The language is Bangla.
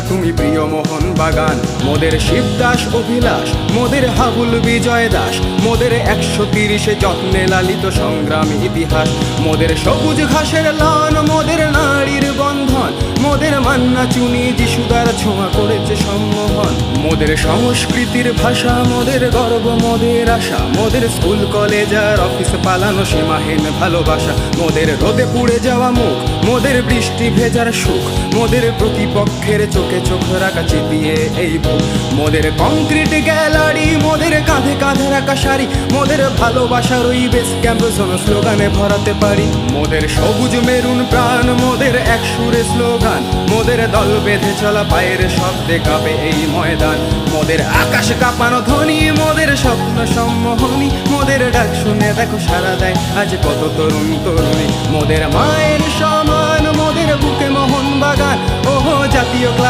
তুমি প্রিয় মোহন বাগান। মোদের শিবদাস অভিলাষ, মোদের হাবুল বিজয় দাস, মোদের 130 যত্নে লালিত সংগ্রামী ইতিহাস। মোদের সবুজ ঘাসের লন, মোদের নারীর বন্ধন, মোদের মান্না চুনি যিশুদার ছোঁয়া করেছে সম্মোহন। মোদের সংস্কৃতির ভাষা, মোদের গর্ব, মোদের আশা, মোদের স্কুল কলেজ আর অফিস পালানো সীমাহীন ভালোবাসা। মোদের রোদে পুড়ে যাওয়া মুখ, মোদের বৃষ্টি ভেজার সুখ, মোদের প্রতিপক্ষের চোখে চোখ রাখা চিতিয়ে এই বুক। মোদের কংক্রিট গ্যালারি, মোদের কাঁধে কাঁধে রাখা শাড়ি, মোদের ভালোবাসার ওই বেস ক্যাম্প জোন স্লোগানে ভরাতে পারি। মোদের সবুজ মেরুন প্রাণ, মোদের এক সুরে স্লোগান, মোদের দল বেঁধে চলা পায়ের শব্দে কাঁপে এই ময়দান। মোদের আকাশ কাঁপানো ধ্বনি, মোদের স্বপ্ন সম্মোহনী, মোদের ডাক শুনে দেখো সারা দেয় আজ কত তরুণ তরুণী। মোদের মায়ের সমান, মোদের বুকে মোহন বাগান, ওহো জাতীয় ক্লাব